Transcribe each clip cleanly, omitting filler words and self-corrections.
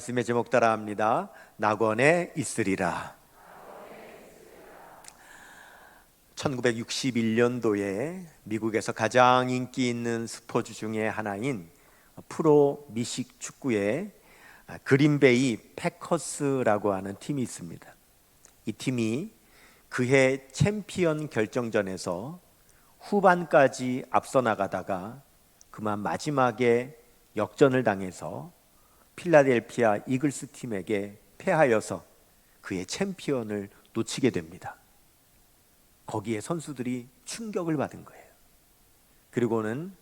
말씀의 제목 따라합니다. 낙원에 있으리라. 1961년도에 미국에서 가장 인기 있는 스포츠 중에 하나인 프로 미식 축구의 그린베이 패커스라고 하는 팀이 있습니다. 이 팀이 그해 챔피언 결정전에서 후반까지 앞서 나가다가 그만 마지막에 역전을 당해서 필라델피아 이글스 팀에게 패하여서 그의 챔피언을 놓치게 됩니다. 거기에 선수들이 충격을 받은 거예요. 그리고는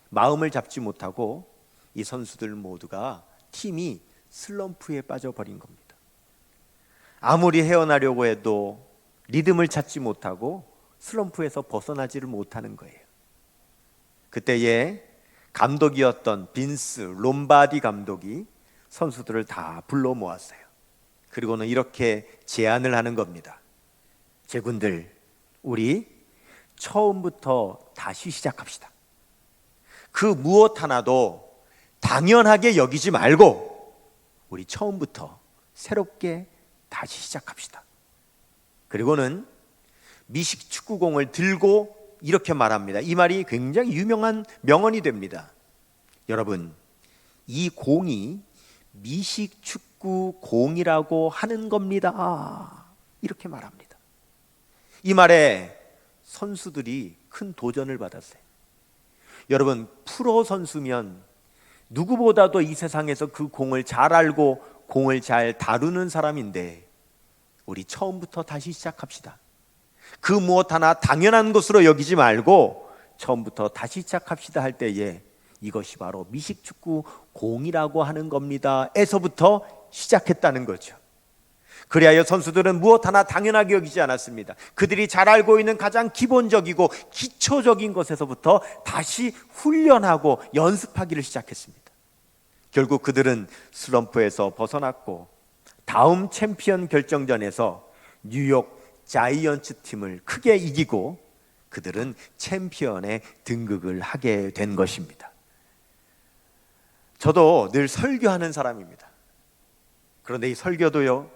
마음을 잡지 못하고 이 선수들 모두가 팀이 슬럼프에 빠져버린 겁니다. 아무리 헤어나려고 해도 리듬을 찾지 못하고 슬럼프에서 벗어나지를 못하는 거예요. 그때에 감독이었던 빈스 롬바디 감독이 선수들을 다 불러 모았어요. 그리고는 이렇게 제안을 하는 겁니다. 제군들, 우리 처음부터 다시 시작합시다. 그 무엇 하나도 당연하게 여기지 말고 우리 처음부터 새롭게 다시 시작합시다. 그리고는 미식 축구공을 들고 이렇게 말합니다. 이 말이 굉장히 유명한 명언이 됩니다. 여러분, 이 공이 미식 축구 공이라고 하는 겁니다. 이렇게 말합니다. 이 말에 선수들이 큰 도전을 받았어요. 여러분, 프로 선수면 누구보다도 이 세상에서 그 공을 잘 알고 공을 잘 다루는 사람인데 우리 처음부터 다시 시작합시다. 그 무엇 하나 당연한 것으로 여기지 말고 처음부터 다시 시작합시다 할 때에 이것이 바로 미식축구 공이라고 하는 겁니다 에서부터 시작했다는 거죠. 그리하여 선수들은 무엇 하나 당연하게 여기지 않았습니다. 그들이 잘 알고 있는 가장 기본적이고 기초적인 것에서부터 다시 훈련하고 연습하기를 시작했습니다. 결국 그들은 슬럼프에서 벗어났고 다음 챔피언 결정전에서 뉴욕 자이언츠 팀을 크게 이기고 그들은 챔피언에 등극을 하게 된 것입니다. 저도 늘 설교하는 사람입니다. 그런데 이 설교도요,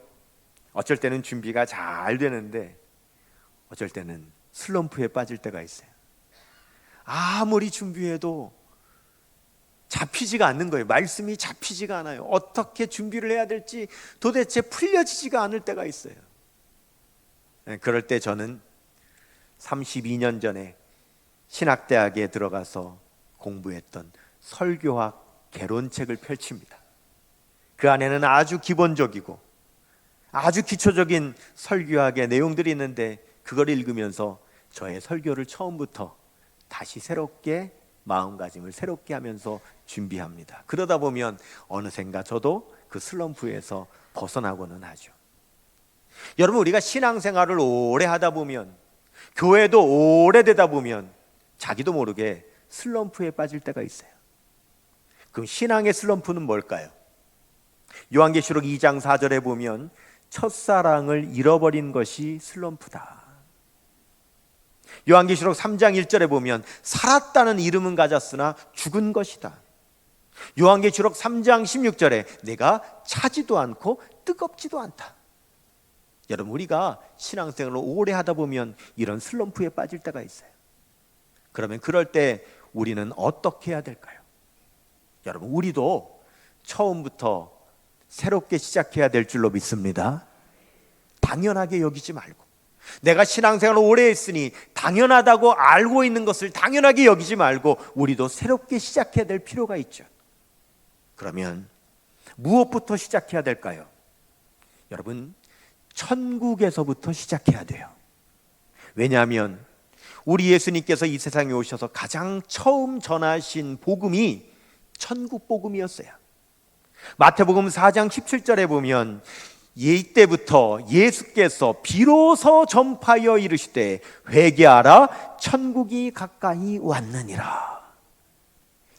어쩔 때는 준비가 잘 되는데 어쩔 때는 슬럼프에 빠질 때가 있어요. 아무리 준비해도 잡히지가 않는 거예요. 말씀이 잡히지가 않아요. 어떻게 준비를 해야 될지 도대체 풀려지지가 않을 때가 있어요. 그럴 때 저는 32년 전에 신학대학에 들어가서 공부했던 설교학 개론책을 펼칩니다. 그 안에는 아주 기본적이고 아주 기초적인 설교학의 내용들이 있는데 그걸 읽으면서 저의 설교를 처음부터 다시 새롭게 마음가짐을 새롭게 하면서 준비합니다. 그러다 보면 어느샌가 저도 그 슬럼프에서 벗어나고는 하죠. 여러분, 우리가 신앙생활을 오래 하다 보면, 교회도 오래되다 보면 자기도 모르게 슬럼프에 빠질 때가 있어요. 그럼 신앙의 슬럼프는 뭘까요? 요한계시록 2장 4절에 보면 첫사랑을 잃어버린 것이 슬럼프다. 요한계시록 3장 1절에 보면 살았다는 이름은 가졌으나 죽은 것이다. 요한계시록 3장 16절에 내가 차지도 않고 뜨겁지도 않다. 여러분, 우리가 신앙생활을 오래 하다 보면 이런 슬럼프에 빠질 때가 있어요. 그러면 그럴 때 우리는 어떻게 해야 될까요? 여러분, 우리도 처음부터 새롭게 시작해야 될 줄로 믿습니다. 당연하게 여기지 말고, 내가 신앙생활을 오래 했으니 당연하다고 알고 있는 것을 당연하게 여기지 말고 우리도 새롭게 시작해야 될 필요가 있죠. 그러면 무엇부터 시작해야 될까요? 여러분, 천국에서부터 시작해야 돼요. 왜냐하면 우리 예수님께서 이 세상에 오셔서 가장 처음 전하신 복음이 천국 복음이었어요. 마태복음 4장 17절에 보면 이때부터 예수께서 비로소 전파하여 이르시되 회개하라, 천국이 가까이 왔느니라.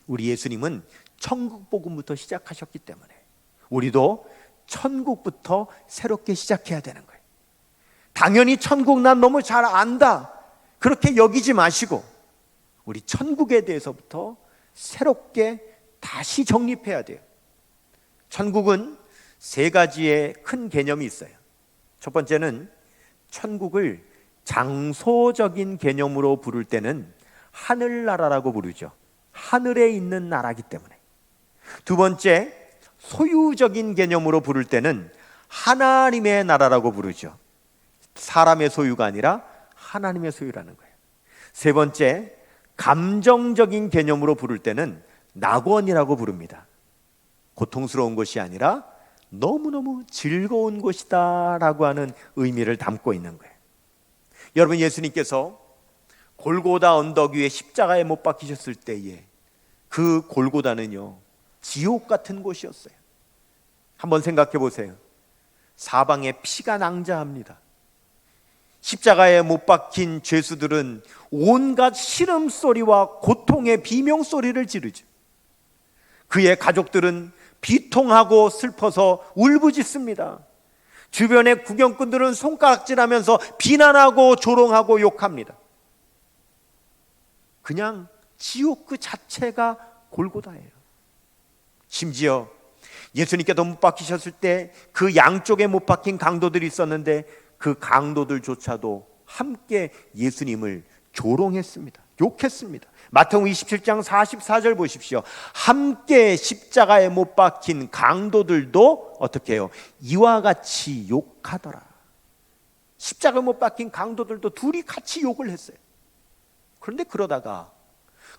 우리 예수님은 천국 복음부터 시작하셨기 때문에 우리도 천국부터 새롭게 시작해야 되는 거예요. 당연히 천국 난 너무 잘 안다, 그렇게 여기지 마시고 우리 천국에 대해서부터 새롭게 다시 정립해야 돼요. 천국은 세 가지의 큰 개념이 있어요. 첫 번째는 천국을 장소적인 개념으로 부를 때는 하늘나라라고 부르죠. 하늘에 있는 나라기 때문에. 두 번째, 소유적인 개념으로 부를 때는 하나님의 나라라고 부르죠. 사람의 소유가 아니라 하나님의 소유라는 거예요. 세 번째, 감정적인 개념으로 부를 때는 낙원이라고 부릅니다. 고통스러운 것이 아니라 너무너무 즐거운 곳이다 라고 하는 의미를 담고 있는 거예요. 여러분, 예수님께서 골고다 언덕 위에 십자가에 못 박히셨을 때에 그 골고다는요, 지옥 같은 곳이었어요. 한번 생각해 보세요. 사방에 피가 낭자합니다. 십자가에 못 박힌 죄수들은 온갖 신음소리와 고통의 비명소리를 지르죠. 그의 가족들은 비통하고 슬퍼서 울부짖습니다. 주변의 구경꾼들은 손가락질하면서 비난하고 조롱하고 욕합니다. 그냥 지옥 그 자체가 골고다예요. 심지어 예수님께서 못 박히셨을 때 그 양쪽에 못 박힌 강도들이 있었는데 그 강도들조차도 함께 예수님을 조롱했습니다. 욕했습니다. 마태복음 27장 44절 보십시오. 함께 십자가에 못 박힌 강도들도 어떻게 해요? 이와 같이 욕하더라. 십자가에 못 박힌 강도들도 둘이 같이 욕을 했어요. 그런데 그러다가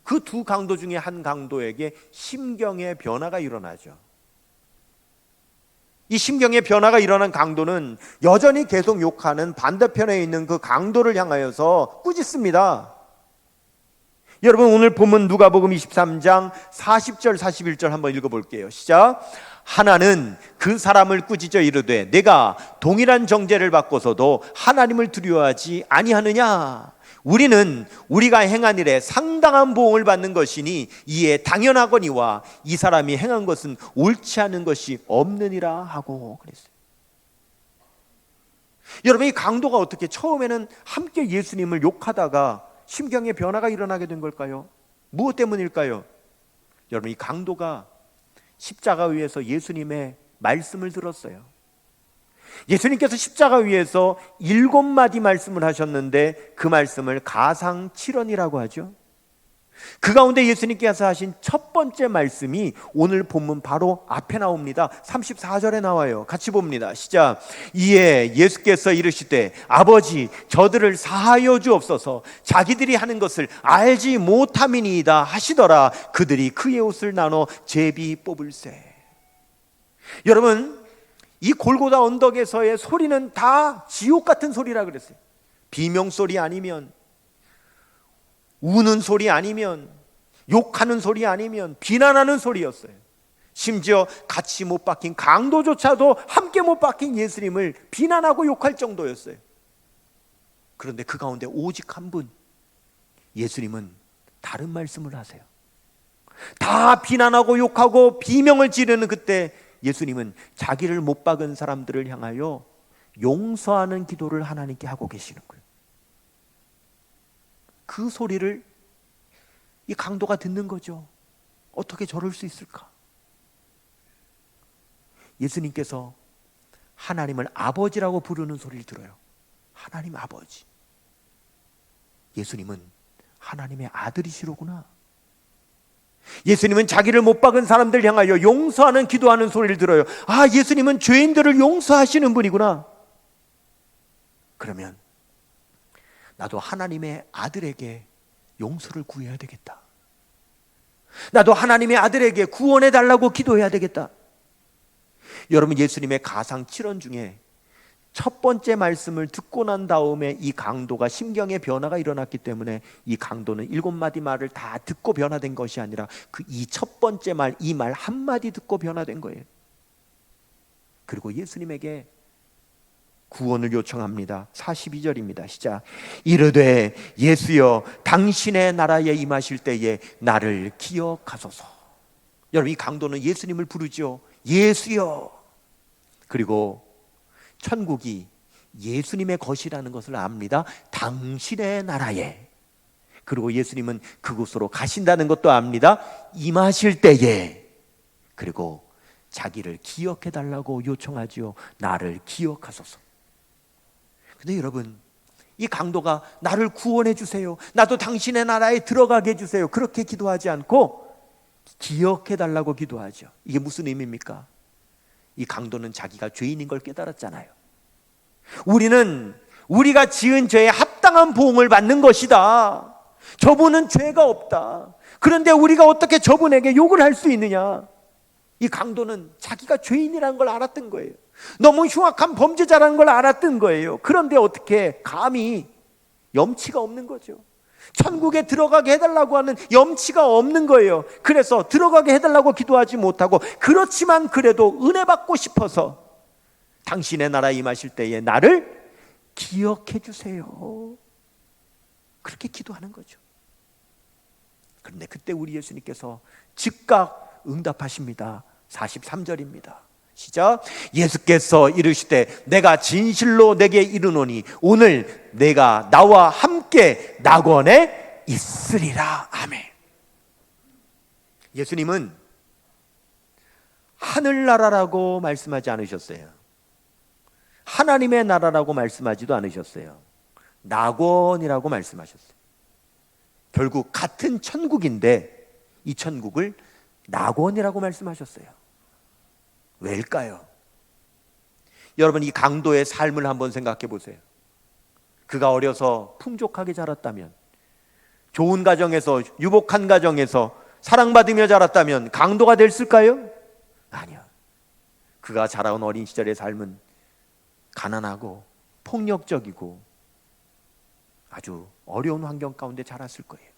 그 두 강도 중에 한 강도에게 심경의 변화가 일어나죠. 이 심경의 변화가 일어난 강도는 여전히 계속 욕하는 반대편에 있는 그 강도를 향하여서 꾸짖습니다. 여러분, 오늘 본문 누가복음 23장 40절 41절 한번 읽어볼게요. 시작. 하나는 그 사람을 꾸짖어 이르되 내가 동일한 정죄를 받고서도 하나님을 두려워하지 아니하느냐. 우리는 우리가 행한 일에 상당한 보응을 받는 것이니 이에 당연하거니와 이 사람이 행한 것은 옳지 않은 것이 없느니라 하고 그랬어요. 여러분, 이 강도가 어떻게 처음에는 함께 예수님을 욕하다가 심경의 변화가 일어나게 된 걸까요? 무엇 때문일까요? 여러분, 이 강도가 십자가 위에서 예수님의 말씀을 들었어요. 예수님께서 십자가 위에서 7마디 말씀을 하셨는데 그 말씀을 가상칠언이라고 하죠. 그 가운데 예수님께서 하신 첫 번째 말씀이 오늘 본문 바로 앞에 나옵니다. 34절에 나와요. 같이 봅니다. 시작. 이에 예수께서 이르시되 아버지 저들을 사하여 주옵소서 자기들이 하는 것을 알지 못함이니이다 하시더라. 그들이 그의 옷을 나눠 제비 뽑을세. 여러분, 이 골고다 언덕에서의 소리는 다 지옥 같은 소리라 그랬어요. 비명소리 아니면, 우는 소리 아니면, 욕하는 소리 아니면 비난하는 소리였어요. 심지어 같이 못 박힌 강도조차도 함께 못 박힌 예수님을 비난하고 욕할 정도였어요. 그런데 그 가운데 오직 한 분, 예수님은 다른 말씀을 하세요. 다 비난하고 욕하고 비명을 지르는 그때 예수님은 자기를 못 박은 사람들을 향하여 용서하는 기도를 하나님께 하고 계시는 거예요. 그 소리를 이 강도가 듣는 거죠. 어떻게 저럴 수 있을까? 예수님께서 하나님을 아버지라고 부르는 소리를 들어요. 하나님 아버지. 예수님은 하나님의 아들이시로구나. 예수님은 자기를 못 박은 사람들 향하여 용서하는 기도하는 소리를 들어요. 아, 예수님은 죄인들을 용서하시는 분이구나. 그러면 나도 하나님의 아들에게 용서를 구해야 되겠다. 나도 하나님의 아들에게 구원해 달라고 기도해야 되겠다. 여러분, 예수님의 가상칠언 중에 첫 번째 말씀을 듣고 난 다음에 이 강도가 심경의 변화가 일어났기 때문에 이 강도는 7마디 말을 다 듣고 변화된 것이 아니라 그 이 첫 번째 말, 이 말 한마디 듣고 변화된 거예요. 그리고 예수님에게 구원을 요청합니다. 42절입니다. 시작. 이르되 예수여 당신의 나라에 임하실 때에 나를 기억하소서. 여러분, 이 강도는 예수님을 부르죠. 예수여. 그리고 천국이 예수님의 것이라는 것을 압니다. 당신의 나라에. 그리고 예수님은 그곳으로 가신다는 것도 압니다. 임하실 때에. 그리고 자기를 기억해 달라고 요청하지요. 나를 기억하소서. 근데 여러분, 이 강도가 나를 구원해 주세요, 나도 당신의 나라에 들어가게 해주세요, 그렇게 기도하지 않고 기억해 달라고 기도하죠. 이게 무슨 의미입니까? 이 강도는 자기가 죄인인 걸 깨달았잖아요. 우리는 우리가 지은 죄에 합당한 보응을 받는 것이다. 저분은 죄가 없다. 그런데 우리가 어떻게 저분에게 욕을 할 수 있느냐? 이 강도는 자기가 죄인이라는 걸 알았던 거예요. 너무 흉악한 범죄자라는 걸 알았던 거예요. 그런데 어떻게 감히, 염치가 없는 거죠. 천국에 들어가게 해달라고 하는 염치가 없는 거예요. 그래서 들어가게 해달라고 기도하지 못하고, 그렇지만 그래도 은혜 받고 싶어서 당신의 나라에 임하실 때에 나를 기억해 주세요, 그렇게 기도하는 거죠. 그런데 그때 우리 예수님께서 즉각 응답하십니다. 43절입니다. 시작. 예수께서 이르시되 내가 진실로 내게 이르노니 오늘 내가 나와 함께 낙원에 있으리라. 아멘. 예수님은 하늘나라라고 말씀하지 않으셨어요. 하나님의 나라라고 말씀하지도 않으셨어요. 낙원이라고 말씀하셨어요. 결국 같은 천국인데 이 천국을 낙원이라고 말씀하셨어요. 왜일까요? 여러분, 이 강도의 삶을 한번 생각해 보세요. 그가 어려서 풍족하게 자랐다면, 좋은 가정에서, 유복한 가정에서 사랑받으며 자랐다면 강도가 됐을까요? 아니요. 그가 자라온 어린 시절의 삶은 가난하고 폭력적이고 아주 어려운 환경 가운데 자랐을 거예요.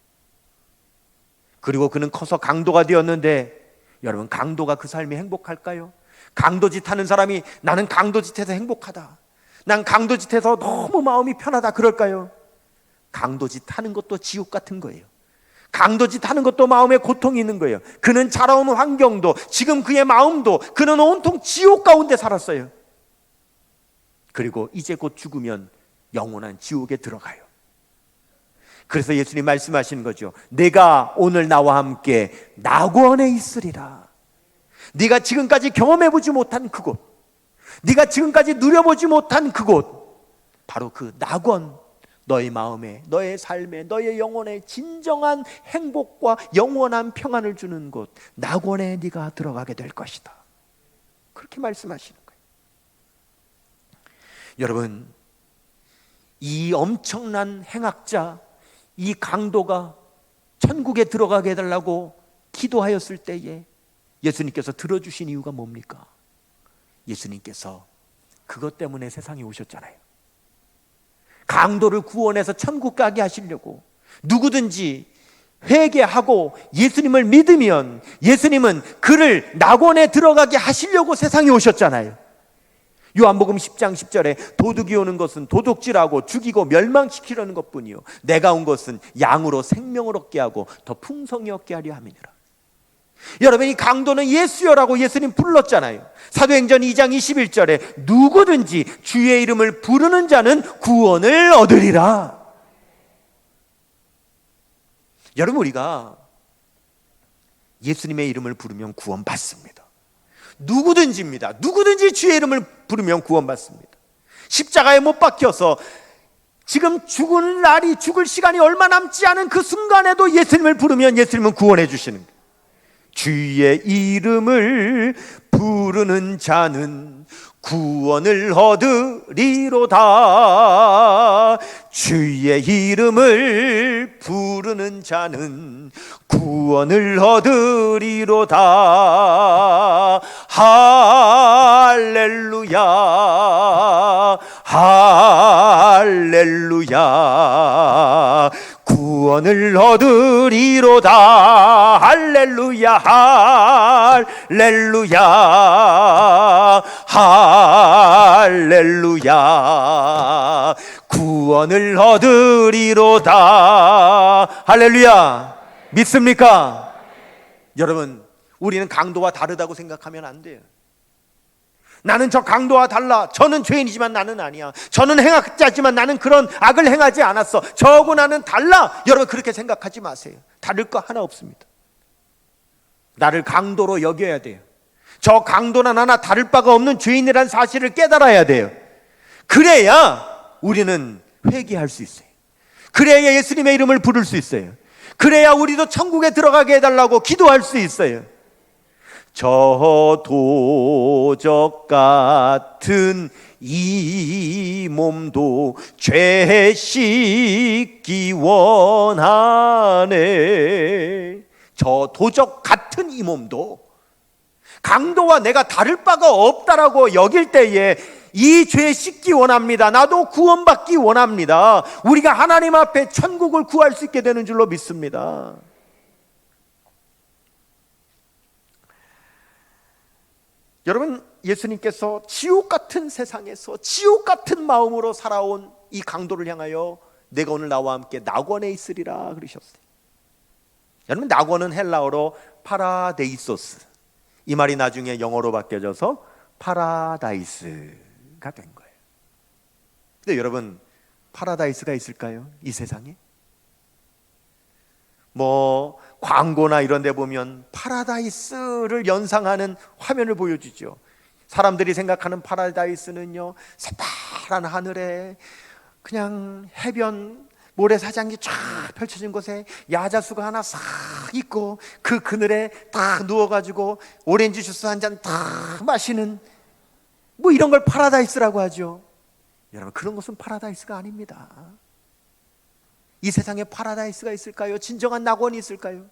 그리고 그는 커서 강도가 되었는데, 여러분, 강도가 그 삶이 행복할까요? 강도짓 하는 사람이 나는 강도짓해서 행복하다, 난 강도짓해서 너무 마음이 편하다, 그럴까요? 강도짓 하는 것도 지옥 같은 거예요. 강도짓 하는 것도 마음에 고통이 있는 거예요. 그는 자라온 환경도, 지금 그의 마음도, 그는 온통 지옥 가운데 살았어요. 그리고 이제 곧 죽으면 영원한 지옥에 들어가요. 그래서 예수님 말씀하시는 거죠. 내가 오늘 나와 함께 낙원에 있으리라. 네가 지금까지 경험해보지 못한 그곳, 네가 지금까지 누려보지 못한 그곳, 바로 그 낙원, 너의 마음에, 너의 삶에, 너의 영혼에 진정한 행복과 영원한 평안을 주는 곳, 낙원에 네가 들어가게 될 것이다, 그렇게 말씀하시는 거예요. 여러분, 이 엄청난 행악자, 이 강도가 천국에 들어가게 해달라고 기도하였을 때에 예수님께서 들어주신 이유가 뭡니까? 예수님께서 그것 때문에 세상에 오셨잖아요. 강도를 구원해서 천국 가게 하시려고. 누구든지 회개하고 예수님을 믿으면 예수님은 그를 낙원에 들어가게 하시려고 세상에 오셨잖아요. 요한복음 10장 10절에 도둑이 오는 것은 도둑질하고 죽이고 멸망시키려는 것뿐이요 내가 온 것은 양으로 생명을 얻게 하고 더 풍성히 얻게 하려 함이니라. 여러분, 이 강도는 예수여라고 예수님 불렀잖아요. 사도행전 2장 21절에 누구든지 주의 이름을 부르는 자는 구원을 얻으리라. 여러분, 우리가 예수님의 이름을 부르면 구원받습니다. 누구든지입니다. 누구든지 주의 이름을 부르면 구원받습니다. 십자가에 못 박혀서 지금 죽을 날이, 죽을 시간이 얼마 남지 않은 그 순간에도 예수님을 부르면 예수님은 구원해 주시는 거예요. 주의 이름을 부르는 자는 구원을 얻으리로다. 주의 이름을 부르는 자는 구원을 얻으리로다. 할렐루야, 할렐루야. 구원을 얻으리로다. 할렐루야, 할렐루야, 할렐루야. 구원을 얻으리로다. 할렐루야. 믿습니까? 여러분, 우리는 강도와 다르다고 생각하면 안 돼요. 나는 저 강도와 달라. 저는 죄인이지만 나는 아니야. 저는 행악자지만 나는 그런 악을 행하지 않았어. 저하고 나는 달라. 여러분, 그렇게 생각하지 마세요. 다를 거 하나 없습니다. 나를 강도로 여겨야 돼요. 저 강도나 나나 다를 바가 없는 죄인이라는 사실을 깨달아야 돼요. 그래야 우리는 회개할 수 있어요. 그래야 예수님의 이름을 부를 수 있어요. 그래야 우리도 천국에 들어가게 해달라고 기도할 수 있어요. 저 도적 같은 이 몸도 죄 씻기 원하네. 저 도적 같은 이 몸도 강도와 내가 다를 바가 없다라고 여길 때에 이 죄 씻기 원합니다. 나도 구원받기 원합니다. 우리가 하나님 앞에 천국을 구할 수 있게 되는 줄로 믿습니다. 여러분, 예수님께서 지옥 같은 세상에서 지옥 같은 마음으로 살아온 이 강도를 향하여 내가 오늘 나와 함께 낙원에 있으리라 그러셨어요. 여러분, 낙원은 헬라어로 파라데이소스, 이 말이 나중에 영어로 바뀌어져서 파라다이스가 된 거예요. 근데 여러분, 파라다이스가 있을까요? 이 세상에? 뭐 광고나 이런 데 보면 파라다이스를 연상하는 화면을 보여주죠. 사람들이 생각하는 파라다이스는요, 새파란 하늘에 그냥 해변 모래사장이 쫙 펼쳐진 곳에 야자수가 하나 싹 있고 그 그늘에 딱 누워가지고 오렌지 주스 한 잔 딱 마시는, 뭐 이런 걸 파라다이스라고 하죠. 여러분, 그런 것은 파라다이스가 아닙니다. 이 세상에 파라다이스가 있을까요? 진정한 낙원이 있을까요?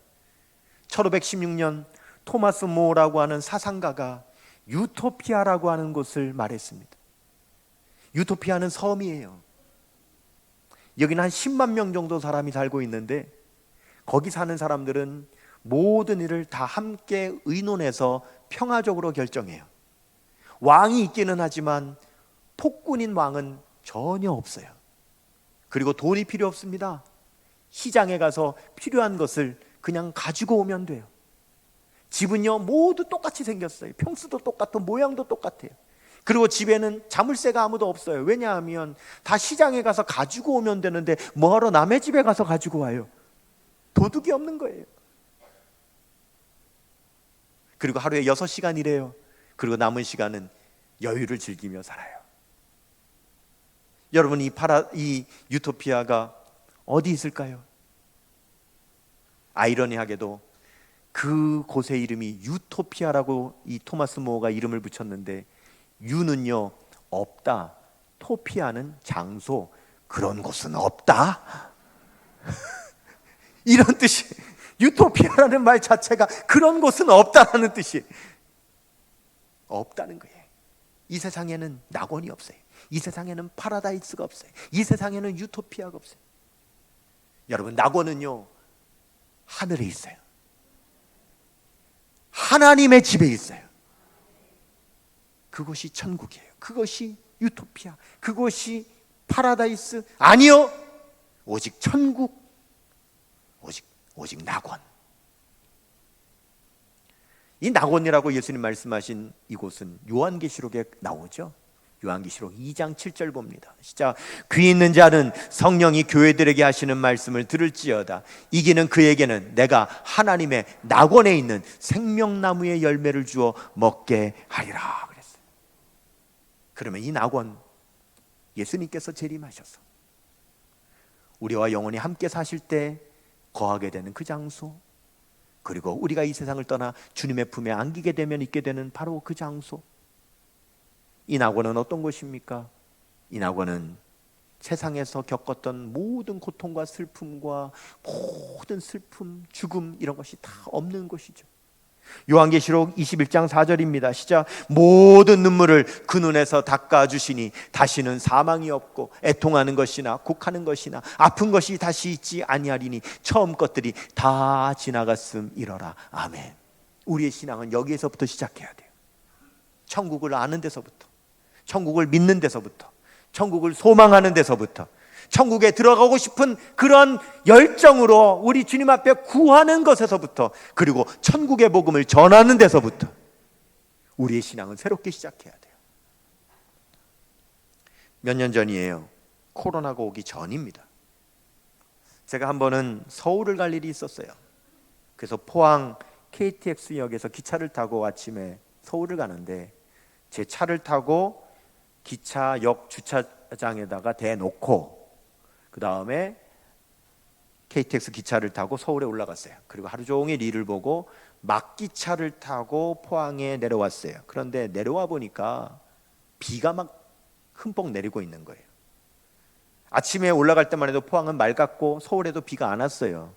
1516년 토마스 모라고 하는 사상가가 유토피아라고 하는 곳을 말했습니다. 유토피아는 섬이에요. 여기는 한 10만 명 정도 사람이 살고 있는데 거기 사는 사람들은 모든 일을 다 함께 의논해서 평화적으로 결정해요. 왕이 있기는 하지만 폭군인 왕은 전혀 없어요. 그리고 돈이 필요 없습니다. 시장에 가서 필요한 것을 그냥 가지고 오면 돼요. 집은요 모두 똑같이 생겼어요. 평수도 똑같고 모양도 똑같아요. 그리고 집에는 자물쇠가 아무도 없어요. 왜냐하면 다 시장에 가서 가지고 오면 되는데 뭐하러 남의 집에 가서 가지고 와요? 도둑이 없는 거예요. 그리고 하루에 6시간 일해요. 그리고 남은 시간은 여유를 즐기며 살아요. 여러분, 이 유토피아가 어디 있을까요? 아이러니하게도 그 곳의 이름이 유토피아라고 이 토마스 모어가 이름을 붙였는데, 유는요 없다, 토피아는 장소, 그런 곳은 없다 이런 뜻이, 유토피아라는 말 자체가 그런 곳은 없다라는 뜻이, 없다는 거예요. 이 세상에는 낙원이 없어요. 이 세상에는 파라다이스가 없어요. 이 세상에는 유토피아가 없어요. 여러분, 낙원은요 하늘에 있어요. 하나님의 집에 있어요. 그것이 천국이에요. 그것이 유토피아, 그것이 파라다이스 아니요, 오직 천국, 오직 낙원. 이 낙원이라고 예수님 말씀하신 이곳은 요한계시록에 나오죠. 요한계시록 2장 7절 봅니다. 시작. 귀 있는 자는 성령이 교회들에게 하시는 말씀을 들을지어다. 이기는 그에게는 내가 하나님의 낙원에 있는 생명나무의 열매를 주어 먹게 하리라 그랬어요. 그러면 이 낙원, 예수님께서 재림하셔서 우리와 영원히 함께 사실 때 거하게 되는 그 장소, 그리고 우리가 이 세상을 떠나 주님의 품에 안기게 되면 있게 되는 바로 그 장소, 이 낙원은 어떤 곳입니까? 이 낙원은 세상에서 겪었던 모든 고통과 슬픔과 모든 슬픔, 죽음, 이런 것이 다 없는 곳이죠. 요한계시록 21장 4절입니다. 시작. 모든 눈물을 그 눈에서 닦아주시니 다시는 사망이 없고 애통하는 것이나 곡하는 것이나 아픈 것이 다시 있지 아니하리니 처음 것들이 다 지나갔음이러라. 아멘. 우리의 신앙은 여기에서부터 시작해야 돼요. 천국을 아는 데서부터, 천국을 믿는 데서부터, 천국을 소망하는 데서부터, 천국에 들어가고 싶은 그런 열정으로 우리 주님 앞에 구하는 것에서부터, 그리고 천국의 복음을 전하는 데서부터 우리의 신앙은 새롭게 시작해야 돼요. 몇 년 전이에요. 코로나가 오기 전입니다. 제가 한 번은 서울을 갈 일이 있었어요. 그래서 포항 KTX역에서 기차를 타고 아침에 서울을 가는데 제 차를 타고 기차역 주차장에다가 대놓고 그 다음에 KTX 기차를 타고 서울에 올라갔어요. 그리고 하루 종일 일을 보고 막기차를 타고 포항에 내려왔어요. 그런데 내려와 보니까 비가 막 흠뻑 내리고 있는 거예요. 아침에 올라갈 때만 해도 포항은 맑았고 서울에도 비가 안 왔어요.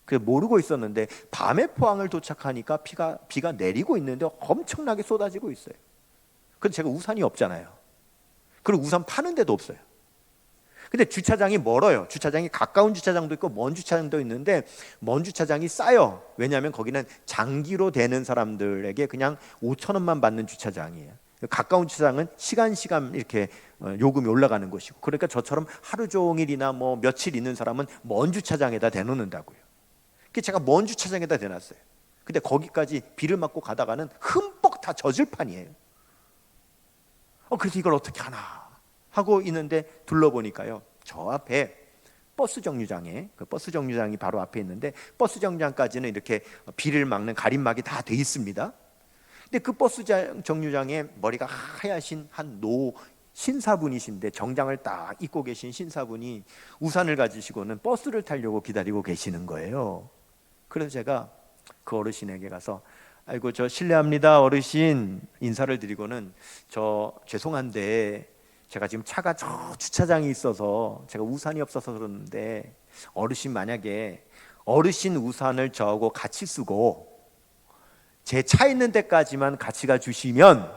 그래서 모르고 있었는데 밤에 포항을 도착하니까 비가 내리고 있는데 엄청나게 쏟아지고 있어요. 근데 제가 우산이 없잖아요. 그리고 우산 파는 데도 없어요. 근데 주차장이 멀어요. 주차장이 가까운 주차장도 있고 먼 주차장도 있는데 먼 주차장이 싸요. 왜냐하면 거기는 장기로 대는 사람들에게 그냥 5,000원만 받는 주차장이에요. 가까운 주차장은 시간 이렇게 요금이 올라가는 곳이고, 그러니까 저처럼 하루 종일이나 뭐 며칠 있는 사람은 먼 주차장에다 대놓는다고요. 그래서 제가 먼 주차장에다 대놨어요. 근데 거기까지 비를 맞고 가다가는 흠뻑 다 젖을 판이에요. 그래서 이걸 어떻게 하나 하고 있는데 둘러보니까요, 저 앞에 버스 정류장에, 그 버스 정류장이 바로 앞에 있는데 버스 정류장까지는 이렇게 비를 막는 가림막이 다 돼 있습니다. 근데 그 버스 정류장에 머리가 하얗신 한 신사분이신데, 정장을 딱 입고 계신 신사분이 우산을 가지시고는 버스를 타려고 기다리고 계시는 거예요. 그래서 제가 그 어르신에게 가서 아이고 저 실례합니다 어르신, 인사를 드리고는 저 죄송한데 제가 지금 차가 저 주차장에 있어서 제가 우산이 없어서 그러는데, 어르신 만약에 어르신 우산을 저하고 같이 쓰고 제 차 있는 데까지만 같이 가주시면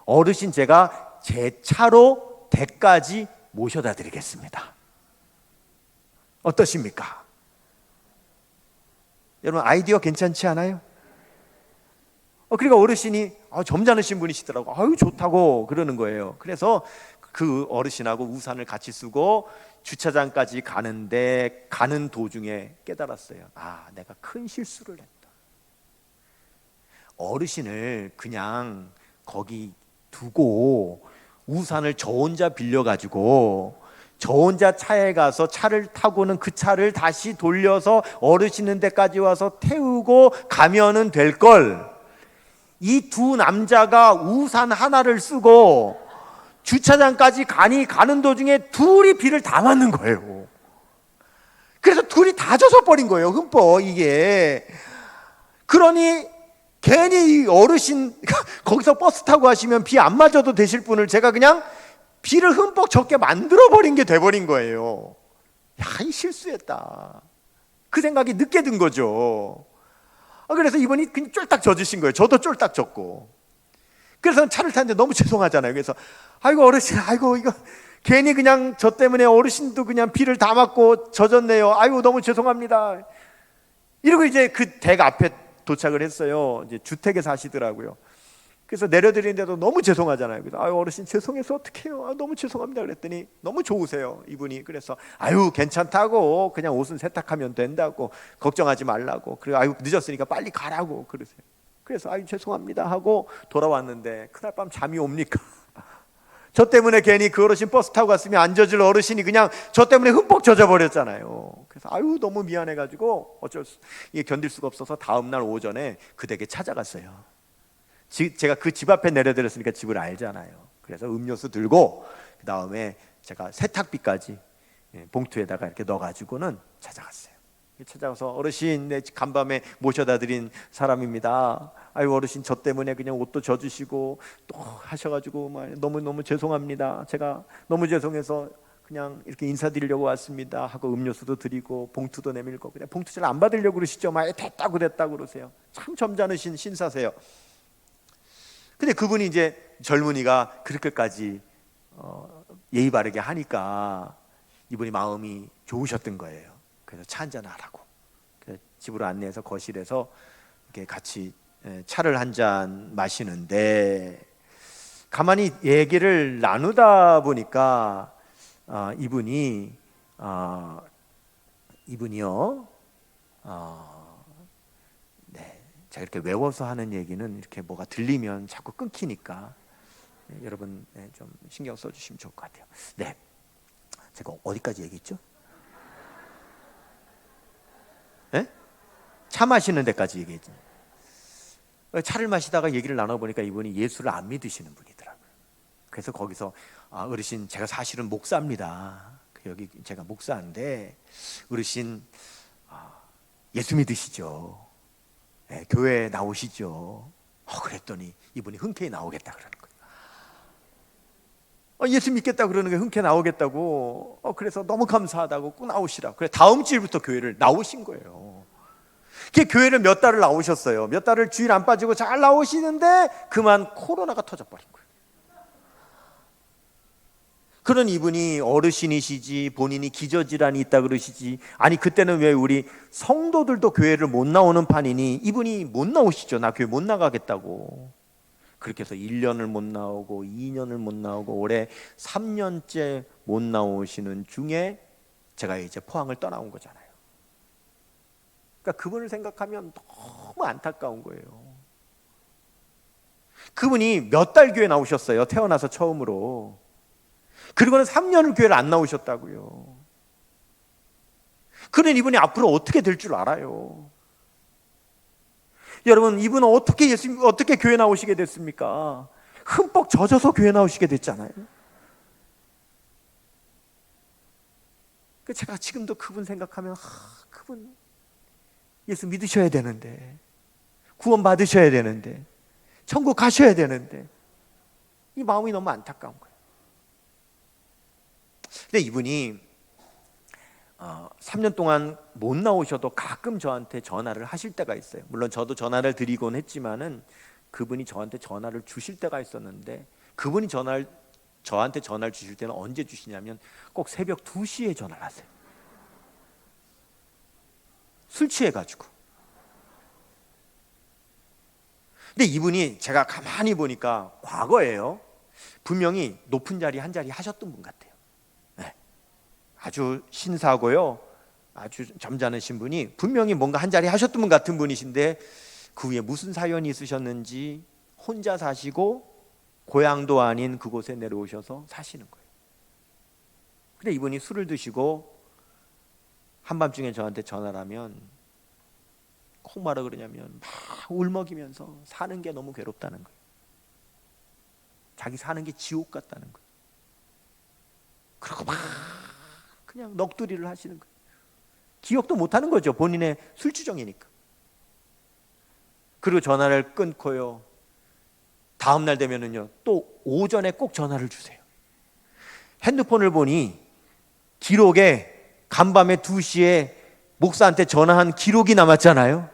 어르신 제가 제 차로 댁까지 모셔다 드리겠습니다. 어떠십니까? 여러분 아이디어 괜찮지 않아요? 그러니까 어르신이 점잖으신 분이시더라고. 아유 좋다고 그러는 거예요. 그래서 그 어르신하고 우산을 같이 쓰고 주차장까지 가는데 가는 도중에 깨달았어요. 내가 큰 실수를 했다. 어르신을 그냥 거기 두고 우산을 저 혼자 빌려가지고 저 혼자 차에 가서 차를 타고는 그 차를 다시 돌려서 어르신 있는 데까지 와서 태우고 가면은 될 걸, 이 두 남자가 우산 하나를 쓰고 주차장까지 가는 도중에 둘이 비를 다 맞는 거예요. 그래서 둘이 다 젖어버린 거예요, 흠뻑 이게. 그러니 괜히 이 어르신 거기서 버스 타고 가시면 비 안 맞아도 되실 분을 제가 그냥 비를 흠뻑 젖게 만들어버린 게 돼버린 거예요. 이 실수했다, 그 생각이 늦게 든 거죠. 그래서 이분이 그냥 쫄딱 젖으신 거예요. 저도 쫄딱 젖고. 그래서 차를 타는데 너무 죄송하잖아요. 그래서 아이고 어르신, 아이고 이거 괜히 그냥 저 때문에 어르신도 그냥 비를 다 맞고 젖었네요. 아이고 너무 죄송합니다. 이러고 이제 그 댁 앞에 도착을 했어요. 이제 주택에 사시더라고요. 그래서 내려드리는데도 너무 죄송하잖아요. 그래서 아유 어르신 죄송해서 어떡해요. 너무 죄송합니다. 그랬더니 너무 좋으세요 이분이. 그래서 아유 괜찮다고, 그냥 옷은 세탁하면 된다고, 걱정하지 말라고, 그리고 아유 늦었으니까 빨리 가라고 그러세요. 그래서 아유 죄송합니다 하고 돌아왔는데 그날 밤 잠이 옵니까? 저 때문에 괜히 그 어르신 버스 타고 갔으면 안 젖을 어르신이 그냥 저 때문에 흠뻑 젖어버렸잖아요. 그래서 아유 너무 미안해가지고 이게 견딜 수가 없어서 다음날 오전에 그 댁에 찾아갔어요. 제가 그 집 앞에 내려드렸으니까 집을 알잖아요. 그래서 음료수 들고 그 다음에 제가 세탁비까지 봉투에다가 이렇게 넣어가지고는 찾아갔어요. 찾아가서 어르신, 내 간밤에 모셔다 드린 사람입니다. 아유 어르신 저 때문에 그냥 옷도 젖으시고 또 하셔가지고 너무너무 죄송합니다. 제가 너무 죄송해서 그냥 이렇게 인사드리려고 왔습니다 하고 음료수도 드리고 봉투도 내밀고, 그냥 봉투 잘 안 받으려고 그러시죠. 됐다고 그러세요. 참 점잖으신 신사세요. 근데 그분이 이제 젊은이가 그렇게까지 예의 바르게 하니까 이분이 마음이 좋으셨던 거예요. 그래서 차 한잔 하라고 집으로 안내해서 거실에서 이렇게 같이 차를 한 잔 마시는데, 가만히 얘기를 나누다 보니까 이분이요 제가 이렇게 외워서 하는 얘기는 이렇게 뭐가 들리면 자꾸 끊기니까 여러분 좀 신경 써주시면 좋을 것 같아요. 네, 제가 어디까지 얘기했죠? 차 마시는 데까지 얘기했죠. 차를 마시다가 얘기를 나눠보니까 이분이 예수를 안 믿으시는 분이더라고요. 그래서 거기서 어르신 제가 사실은 목사입니다. 여기 제가 목사인데 어르신 예수 믿으시죠? 네, 교회 나오시죠? 그랬더니 이분이 흔쾌히 나오겠다 그러는 거예요. 예수 믿겠다 그러는 게 흔쾌히 나오겠다고. 그래서 너무 감사하다고 꼭 나오시라. 그래 다음 주일부터 교회를 나오신 거예요. 그 교회를 몇 달을 나오셨어요. 몇 달을 주일 안 빠지고 잘 나오시는데 그만 코로나가 터져버린 거예요. 그런 이분이 어르신이시지 본인이 기저질환이 있다 그러시지. 아니 그때는 왜 우리 성도들도 교회를 못 나오는 판이니 이분이 못 나오시죠. 나 교회 못 나가겠다고. 그렇게 해서 1년을 못 나오고 2년을 못 나오고 올해 3년째 못 나오시는 중에 제가 이제 포항을 떠나온 거잖아요. 그러니까 그분을 생각하면 너무 안타까운 거예요. 그분이 몇 달 교회 나오셨어요. 태어나서 처음으로. 그리고는 3년을 교회를 안 나오셨다고요. 그런 이분이 앞으로 어떻게 될 줄 알아요. 여러분 이분은 어떻게 교회 나오시게 됐습니까? 흠뻑 젖어서 교회 나오시게 됐잖아요. 제가 지금도 그분 생각하면 그분 예수 믿으셔야 되는데 구원 받으셔야 되는데 천국 가셔야 되는데 이 마음이 너무 안타까운 거예요. 근데 이분이 3년 동안 못 나오셔도 가끔 저한테 전화를 하실 때가 있어요. 물론 저도 전화를 드리곤 했지만은 그분이 저한테 전화를 주실 때가 있었는데 그분이 저한테 전화를 주실 때는 언제 주시냐면 꼭 새벽 2시에 전화를 하세요. 술 취해가지고. 근데 이분이 제가 가만히 보니까 과거에요. 분명히 높은 자리 한 자리 하셨던 분 같아요. 아주 신사고요. 아주 점잖으신 분이 분명히 뭔가 한 자리 하셨던 분 같은 분이신데 그 위에 무슨 사연이 있으셨는지 혼자 사시고 고향도 아닌 그곳에 내려오셔서 사시는 거예요. 근데 이분이 술을 드시고 한밤중에 저한테 전화를 하면 꼭 뭐라 그러냐면 막 울먹이면서 사는 게 너무 괴롭다는 거예요. 자기 사는 게 지옥 같다는 거예요. 그리고 막 그냥 넋두리를 하시는 거예요. 기억도 못하는 거죠. 본인의 술주정이니까. 그리고 전화를 끊고요. 다음 날 되면은요 또 오전에 꼭 전화를 주세요. 핸드폰을 보니 기록에 간밤에 2시에 목사한테 전화한 기록이 남았잖아요.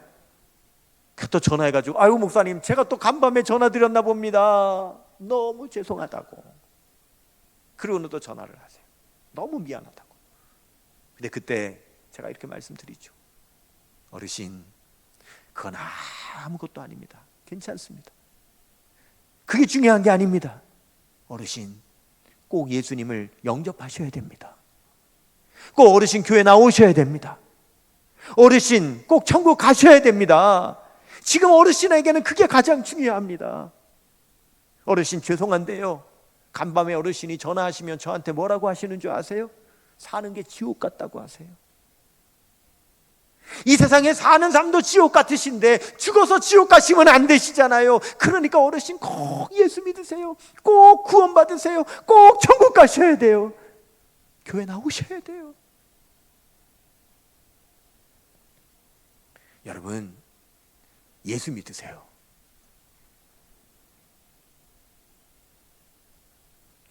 또 전화해가지고 아유 목사님 제가 또 간밤에 전화 드렸나 봅니다. 너무 죄송하다고. 그리고는 또 전화를 하세요. 너무 미안하다고. 근데 그때 제가 이렇게 말씀드리죠. 어르신 그건 아무것도 아닙니다. 괜찮습니다. 그게 중요한 게 아닙니다. 어르신 꼭 예수님을 영접하셔야 됩니다. 꼭 어르신 교회 나오셔야 됩니다. 어르신 꼭 천국 가셔야 됩니다. 지금 어르신에게는 그게 가장 중요합니다. 어르신 죄송한데요 간밤에 어르신이 전화하시면 저한테 뭐라고 하시는 줄 아세요? 사는 게 지옥 같다고 하세요. 이 세상에 사는 삶도 지옥 같으신데 죽어서 지옥 가시면 안 되시잖아요. 그러니까 어르신 꼭 예수 믿으세요. 꼭 구원 받으세요. 꼭 천국 가셔야 돼요. 교회 나오셔야 돼요. 여러분 예수 믿으세요.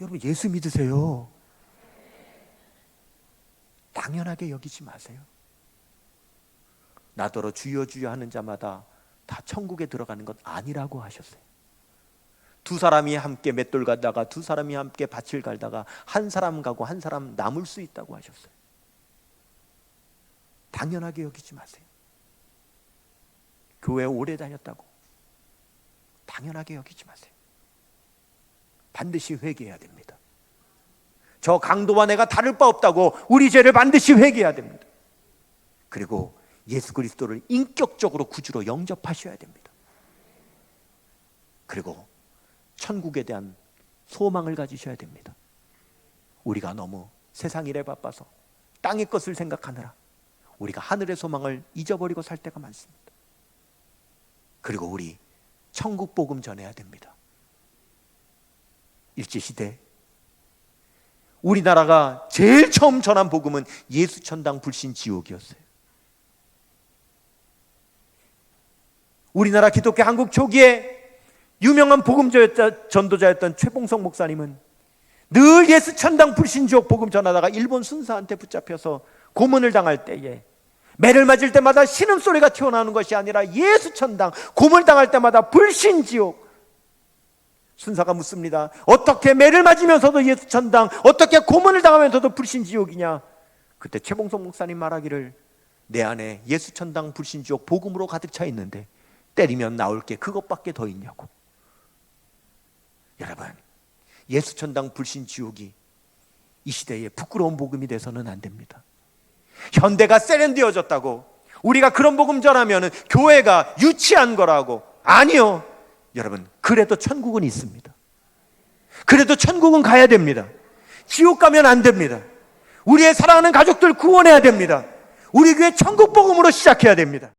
여러분 예수 믿으세요. 당연하게 여기지 마세요. 나더러 주여 주여 하는 자마다 다 천국에 들어가는 것 아니라고 하셨어요. 2사람이 함께 맷돌 가다가 2사람이 함께 밭을 갈다가 한 사람 가고 한 사람 남을 수 있다고 하셨어요. 당연하게 여기지 마세요. 교회 오래 다녔다고 당연하게 여기지 마세요. 반드시 회개해야 됩니다. 저 강도와 내가 다를 바 없다고 우리 죄를 반드시 회개해야 됩니다. 그리고 예수 그리스도를 인격적으로 구주로 영접하셔야 됩니다. 그리고 천국에 대한 소망을 가지셔야 됩니다. 우리가 너무 세상 일에 바빠서 땅의 것을 생각하느라 우리가 하늘의 소망을 잊어버리고 살 때가 많습니다. 그리고 우리 천국 복음 전해야 됩니다. 일제시대 우리나라가 제일 처음 전한 복음은 예수 천당 불신 지옥이었어요. 우리나라 기독교 한국 초기에 유명한 전도자였던 최봉성 목사님은 늘 예수 천당 불신 지옥 복음 전하다가 일본 순사한테 붙잡혀서 고문을 당할 때에 매를 맞을 때마다 신음소리가 튀어나오는 것이 아니라 예수 천당, 고문을 당할 때마다 불신 지옥. 순사가 묻습니다. 어떻게 매를 맞으면서도 예수 천당, 어떻게 고문을 당하면서도 불신 지옥이냐? 그때 최봉성 목사님 말하기를, 내 안에 예수 천당 불신 지옥 복음으로 가득 차 있는데 때리면 나올 게 그것밖에 더 있냐고. 여러분, 예수 천당 불신 지옥이 이 시대에 부끄러운 복음이 돼서는 안 됩니다. 현대가 세련되어졌다고, 우리가 그런 복음 전하면 교회가 유치한 거라고. 아니요. 여러분, 그래도 천국은 있습니다. 그래도 천국은 가야 됩니다. 지옥 가면 안 됩니다. 우리의 사랑하는 가족들 구원해야 됩니다. 우리 교회 천국 복음으로 시작해야 됩니다.